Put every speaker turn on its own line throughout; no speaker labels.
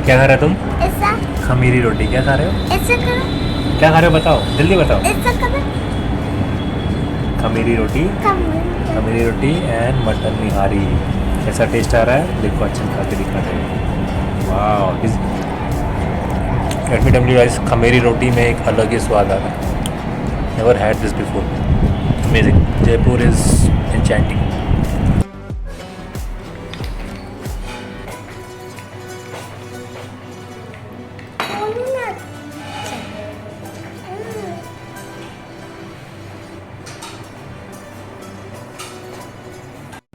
क्या खा रहे हो तुम?
ऐसा
खमीरी रोटी। क्या खा रहे हो?
ऐसा करो,
क्या खा रहे हो बताओ, जल्दी बताओ।
ऐसा करो,
खमीरी रोटी।
कम
खमीरी रोटी एंड मटन निहारी। कैसा टेस्ट आ रहा है? देखो अच्छे खा के दिखाते हैं। वाह, इस let me tell you guys, खमीरी रोटी में एक अलग ही स्वाद आ रहा है। Never had this before. Amazing. Jaipur is enchanting.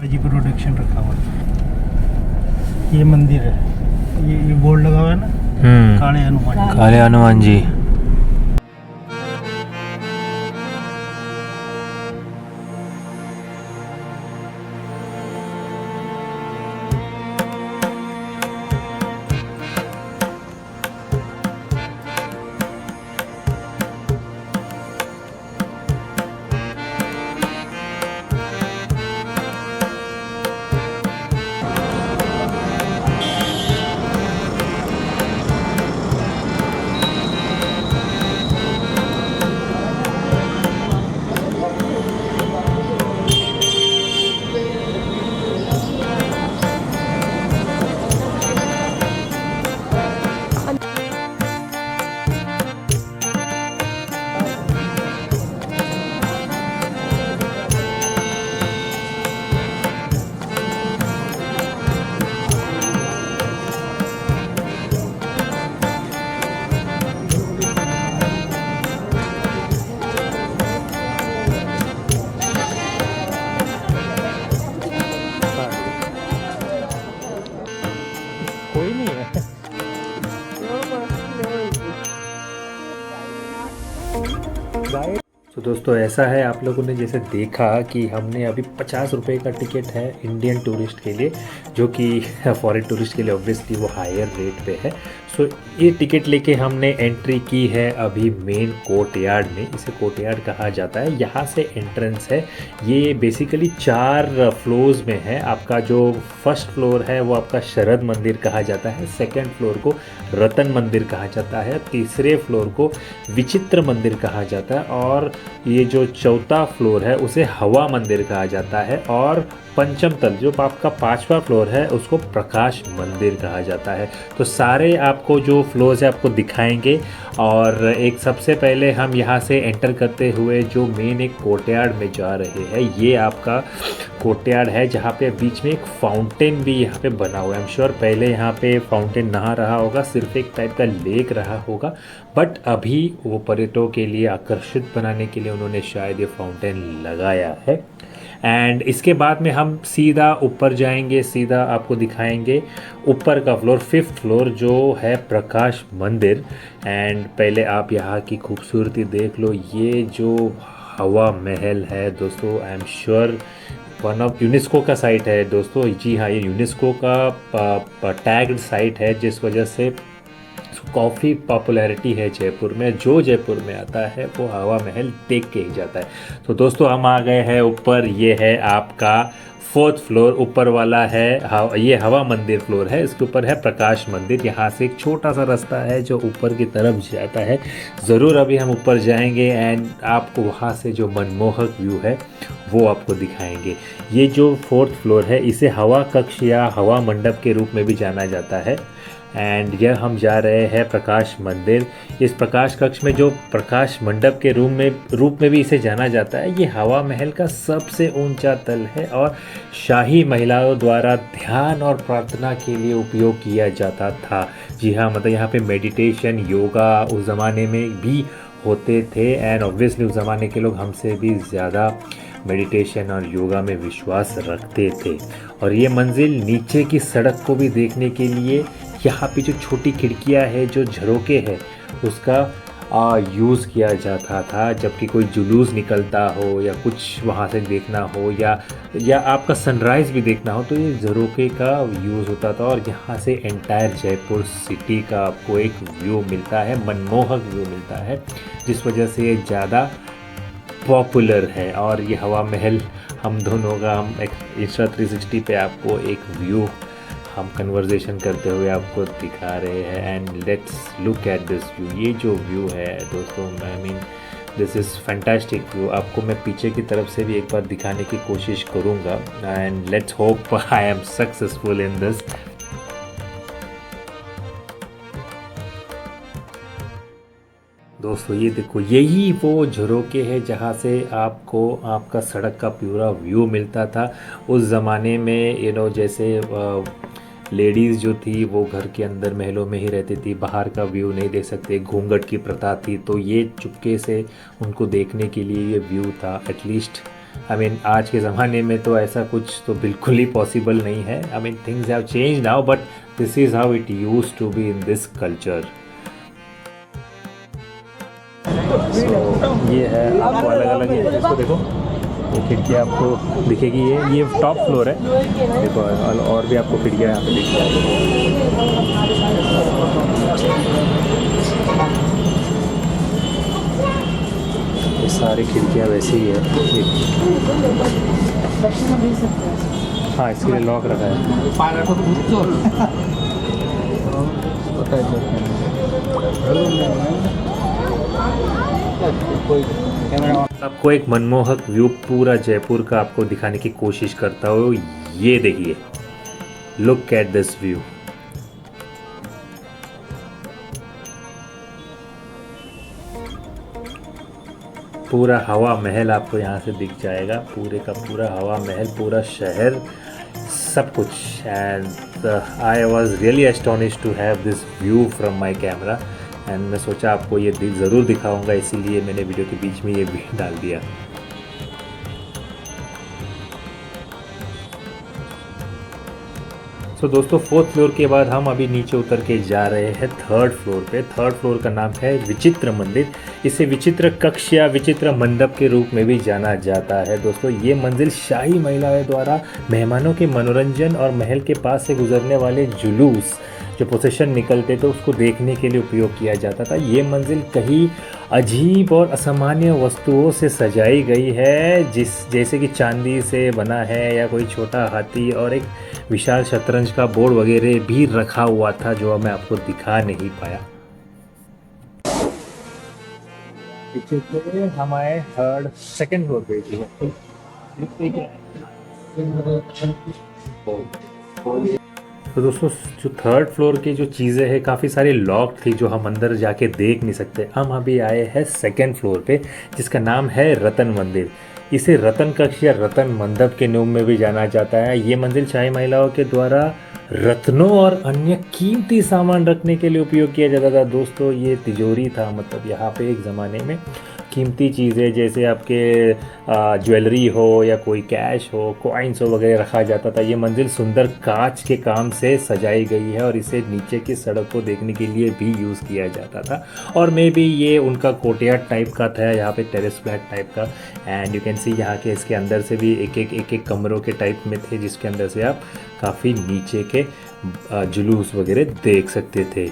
जी प्रोडक्शन रखा हुआ है। ये मंदिर है, ये बोर्ड लगा हुआ है ना, काले हनुमान।
काले हनुमान जी।
कोई नहीं है।
तो दोस्तों ऐसा है, आप लोगों ने जैसे देखा कि हमने अभी 50 रुपये का टिकट है इंडियन टूरिस्ट के लिए, जो कि फॉरेन टूरिस्ट के लिए ऑब्वियसली वो हायर रेट पे है। सो ये टिकट लेके हमने एंट्री की है अभी मेन कोर्टयार्ड में। इसे कोर्टयार्ड कहा जाता है। यहाँ से एंट्रेंस है। ये बेसिकली 4 फ्लोर्स में है। आपका जो फर्स्ट फ्लोर है वो आपका शरद मंदिर कहा जाता है, सेकंड फ्लोर को रतन मंदिर कहा जाता है, तीसरे फ्लोर को विचित्र मंदिर कहा जाता है, और ये जो चौथा फ्लोर है उसे हवा मंदिर कहा जाता है, और पंचम तल जो आपका 5वां फ्लोर है उसको प्रकाश मंदिर कहा जाता है। तो सारे आपको जो फ्लोर्स है आपको दिखाएंगे। और एक सबसे पहले हम यहाँ से एंटर करते हुए जो मेन एक कोर्टयार्ड में जा रहे हैं, ये आपका कोर्टयार्ड है जहाँ पे बीच में एक फाउंटेन भी यहाँ पे बना हुआ है। आई एम श्योर पहले यहाँ पे फाउंटेन नहा रहा होगा, सिर्फ एक टाइप का लेक रहा होगा, बट अभी वो पर्यटकों के लिए आकर्षित बनाने के लिए उन्होंने शायद ये फाउंटेन लगाया है। एंड इसके बाद में हम सीधा ऊपर जाएंगे, सीधा आपको दिखाएंगे ऊपर का फ्लोर, 5th फ्लोर जो है प्रकाश मंदिर। एंड पहले आप यहाँ की खूबसूरती देख लो। ये जो हवा महल है दोस्तों, I am sure one of UNESCO का साइट है दोस्तों। जी हाँ, ये यूनेस्को का टैग्ड साइट है, जिस वजह से काफ़ी पॉपुलैरिटी है जयपुर में। जो जयपुर में आता है वो हवा महल देख के ही जाता है। तो दोस्तों हम आ गए हैं ऊपर। ये है आपका 4th फ्लोर, ऊपर वाला है ये हवा मंदिर फ्लोर है। इसके ऊपर है प्रकाश मंदिर। यहाँ से एक छोटा सा रास्ता है जो ऊपर की तरफ जाता है। ज़रूर अभी हम ऊपर जाएंगे एंड आपको वहाँ से जो मनमोहक व्यू है वो आपको दिखाएंगे। ये जो 4th फ्लोर है इसे हवा कक्ष या हवा मंडप के रूप में भी जाना जाता है। एंड यह हम जा रहे हैं प्रकाश मंदिर। इस प्रकाश कक्ष में जो प्रकाश मंडप के रूप में भी इसे जाना जाता है, ये हवा महल का सबसे ऊंचा तल है और शाही महिलाओं द्वारा ध्यान और प्रार्थना के लिए उपयोग किया जाता था। जी हाँ, मतलब यहाँ पे मेडिटेशन, योगा उस ज़माने में भी होते थे। एंड ऑब्वियसली उस ज़माने के लोग हमसे भी ज़्यादा मेडिटेशन और योगा में विश्वास रखते थे। और ये मंजिल नीचे की सड़क को भी देखने के लिए यहाँ पे जो छोटी खिड़कियाँ है, जो झरोके हैं, उसका यूज़ किया जाता था। जबकि कोई जुलूस निकलता हो या कुछ वहाँ से देखना हो या आपका सनराइज़ भी देखना हो, तो ये झरोके का यूज़ होता था। और यहाँ से एंटायर जयपुर सिटी का आपको एक व्यू मिलता है, मनमोहक व्यू मिलता है, जिस वजह से ये ज़्यादा पॉपुलर है। और ये हवा महल हम दोनों का हम एक इंस्टा 360 पे आपको एक व्यू हम कन्वर्जेशन करते हुए आपको दिखा रहे हैं। And let's look at this view. ये जो व्यू है दोस्तों, I mean this is fantastic view. आपको मैं पीछे की तरफ से भी एक बार दिखाने की कोशिश करूँगा and let's hope I am successful in this. दोस्तों ये देखो, यही वो झरोके हैं जहाँ से आपको आपका सड़क का पूरा व्यू मिलता था। उस ज़माने में जैसे लेडीज़ जो थी वो घर के अंदर महलों में ही रहती थी, बाहर का व्यू नहीं देख सकते, घूंघट की प्रथा थी, तो ये चुपके से उनको देखने के लिए ये व्यू था। एटलीस्ट आई मीन आज के ज़माने में तो ऐसा कुछ तो बिल्कुल ही पॉसिबल नहीं है। I mean things have change now, but this is how it used to be in this culture. ये है आपको अलग अलग, इसको देखो, ये खिड़कियाँ आपको दिखेगी। ये टॉप फ्लोर है, देखो और भी आपको खिड़कियाँ यहाँ पे दिख जाएगी। ये सारी खिड़कियाँ वैसी ही है। हाँ, इसके लिए लॉक रखा है। आपको एक मनमोहक व्यू पूरा जयपुर का आपको दिखाने की कोशिश करता हूँ। ये देखिए, लुक एट दिस व्यू। पूरा हवा महल आपको यहाँ से दिख जाएगा, पूरे का पूरा हवा महल, पूरा शहर, सब कुछ। And I was really astonished to have this view from my camera. And मैं सोचा आपको ये ज़रूर दिखाऊंगा, इसीलिए मैंने वीडियो के बीच में ये भी डाल दिया। सो दोस्तों, 4th फ्लोर के बाद हम अभी नीचे उतर के जा रहे हैं 3rd फ्लोर पे। 3rd फ्लोर का नाम है विचित्र मंदिर। इसे विचित्र कक्ष या विचित्र मंडप के रूप में भी जाना जाता है। दोस्तों ये मंजिल शाही महिलाओं द्वारा मेहमानों के मनोरंजन और महल के पास से गुजरने वाले जुलूस जो प्रोसेशन निकलते थे उसको देखने के लिए उपयोग किया जाता था। ये मंजिल कई अजीब और असामान्य वस्तुओं से सजाई गई है, जैसे कि चांदी से बना है या कोई छोटा हाथी, और एक विशाल शतरंज का बोर्ड वगैरह भी रखा हुआ था जो मैं आपको दिखा नहीं पाया। हम आए 2nd फ्लोर पे तो दोस्तों जो 3rd फ्लोर की जो चीज़ें हैं काफ़ी सारी लॉक थी जो हम अंदर जाके देख नहीं सकते। हम अभी आए हैं 2nd फ्लोर पे जिसका नाम है रतन मंदिर। इसे रतन कक्ष या रतन मंडप के नाम में भी जाना जाता है। ये मंजिल शाही महिलाओं के द्वारा रत्नों और अन्य कीमती सामान रखने के लिए उपयोग किया जाता था। दोस्तों ये तिजोरी था, मतलब यहाँ पे एक ज़माने में कीमती चीज़ें जैसे आपके ज्वेलरी हो या कोई कैश हो, कॉइन्स हो वगैरह रखा जाता था। ये मंजिल सुंदर कांच के काम से सजाई गई है और इसे नीचे की सड़क को देखने के लिए भी यूज़ किया जाता था। और मे बी ये उनका कोर्टयार्ड टाइप का था, यहाँ पे टेरेस फ्लैट टाइप का। एंड यू कैन सी यहाँ के इसके अंदर से भी एक एक कमरों के टाइप में थे जिसके अंदर से आप काफ़ी नीचे के जुलूस वगैरह देख सकते थे।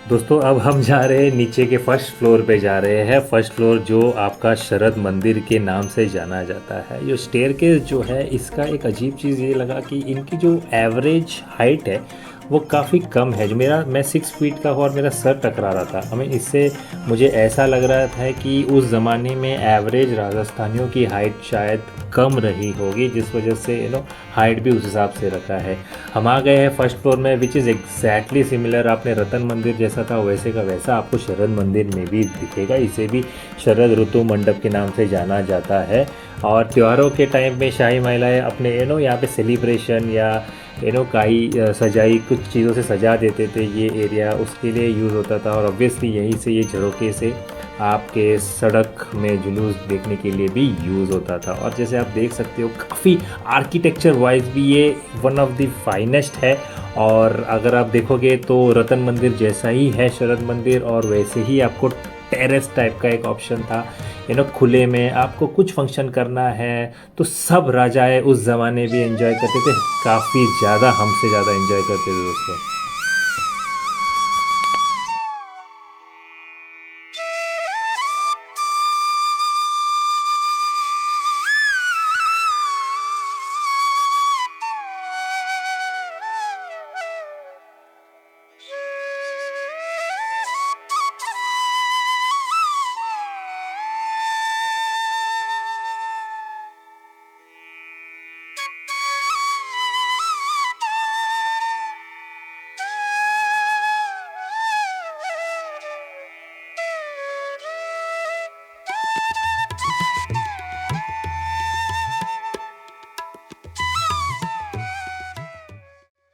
दोस्तों अब हम जा रहे हैं नीचे के 1st फ्लोर पे जा रहे हैं। 1st फ्लोर जो आपका शरद मंदिर के नाम से जाना जाता है। ये स्टेयरकेस जो है इसका एक अजीब चीज़ ये लगा कि इनकी जो एवरेज हाइट है वो काफ़ी कम है। जो मैं 6 फीट का हूँ और मेरा सर टकरा रहा था। हमें इससे मुझे ऐसा लग रहा था कि उस ज़माने में एवरेज राजस्थानियों की हाइट शायद कम रही होगी, जिस वजह से हाइट भी उस हिसाब से रखा है। हम आ गए हैं 1st फ्लोर में, विच इज़ एग्जैक्टली सिमिलर। आपने रतन मंदिर जैसा था वैसे का वैसा आपको शरद मंदिर में भी दिखेगा। इसे भी शरद ऋतु मंडप के नाम से जाना जाता है। और त्योहारों के टाइम में शाही महिलाएं अपने यहाँ पे सेलिब्रेशन या काई सजाई कुछ चीज़ों से सजा देते थे ये एरिया, उसके लिए यूज़ होता था। और ऑब्वियसली यहीं से ये झरोके से आपके सड़क में जुलूस देखने के लिए भी यूज़ होता था। और जैसे आप देख सकते हो काफ़ी आर्किटेक्चर वाइज भी ये वन ऑफ द फाइनेस्ट है। और अगर आप देखोगे तो रतन मंदिर जैसा ही है शरद मंदिर, और वैसे ही आपको टेरेस टाइप का एक ऑप्शन था। खुले में आपको कुछ फंक्शन करना है तो सब राजाएं उस ज़माने भी एंजॉय करते थे, काफ़ी ज़्यादा, हमसे ज़्यादा एंजॉय करते थे दोस्तों।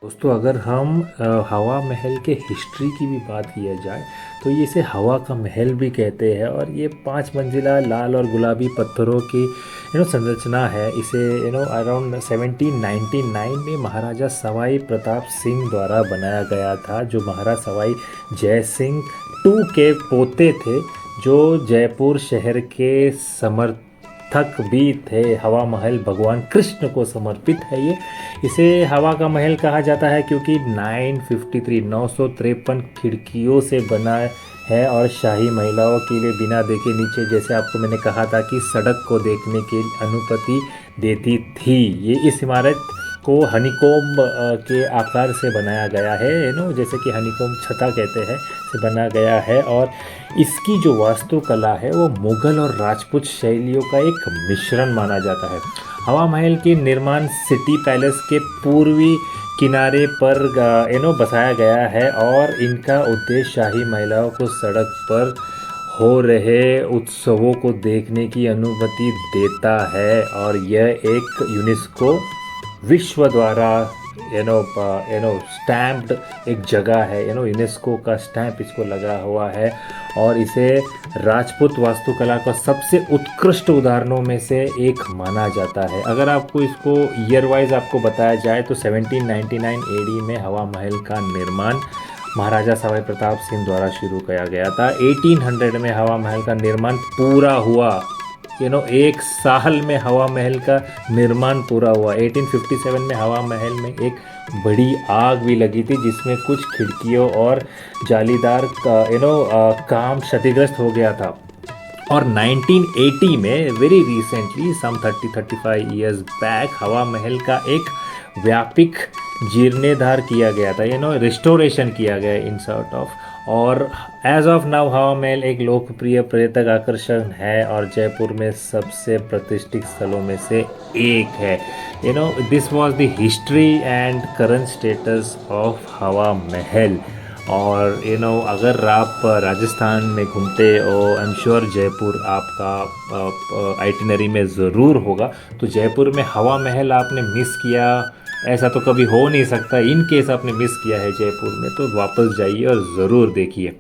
दोस्तों अगर हम हवा महल के हिस्ट्री की भी बात किया जाए तो ये इसे हवा का महल भी कहते हैं और ये 5 मंजिला लाल और गुलाबी पत्थरों की संरचना है। इसे अराउंड 1799 में महाराजा सवाई प्रताप सिंह द्वारा बनाया गया था, जो महाराज सवाई जय सिंह टू के पोते थे, जो जयपुर शहर के समर्थक भी थे। हवा महल भगवान कृष्ण को समर्पित है ये। इसे हवा का महल कहा जाता है क्योंकि 953 खिड़कियों से बना है और शाही महिलाओं के लिए बिना देखे नीचे, जैसे आपको मैंने कहा था कि सड़क को देखने की अनुमति देती थी। ये इस इमारत को हनीकोम्ब के आकार से बनाया गया है, जैसे कि हनीकोम्ब छता कहते हैं, से बना गया है। और इसकी जो वास्तुकला है वो मुगल और राजपूत शैलियों का एक मिश्रण माना जाता है। हवा महल की निर्माण सिटी पैलेस के पूर्वी किनारे पर बसाया गया है और इनका उद्देश्य शाही महिलाओं को सड़क पर हो रहे उत्सवों को देखने की अनुमति देता है। और यह एक यूनेस्को विश्व द्वारा स्टैम्प्ड एक जगह है, यूनेस्को का स्टैम्प इसको लगा हुआ है और इसे राजपूत वास्तुकला का सबसे उत्कृष्ट उदाहरणों में से एक माना जाता है। अगर आपको इसको ईयर वाइज आपको बताया जाए तो 1799 एडी में हवा महल का निर्माण महाराजा सवाई प्रताप सिंह द्वारा शुरू किया गया था। 1800 में हवा महल का निर्माण पूरा हुआ। एक साल में हवा महल का निर्माण पूरा हुआ। 1857 में हवा महल में एक बड़ी आग भी लगी थी, जिसमें कुछ खिड़कियों और जालीदार काम क्षतिग्रस्त हो गया था। और 1980 में वेरी रिसेंटली सम 35 ईयर्स बैक हवा महल का एक व्यापक जीर्णोद्धार किया गया था, रिस्टोरेशन किया गया इन सॉर्ट ऑफ। और एज ऑफ नाउ हवा महल एक लोकप्रिय पर्यटक आकर्षण है और जयपुर में सबसे प्रतिष्ठित स्थलों में से एक है। This was the history and current status of हवा महल। और अगर आप राजस्थान में घूमते हो, आई एम श्योर जयपुर आपका आइटिनरी में ज़रूर होगा। तो जयपुर में हवा महल आपने मिस किया, ऐसा तो कभी हो नहीं सकता। इन केस आपने मिस किया है जयपुर में, तो वापस जाइए और ज़रूर देखिए।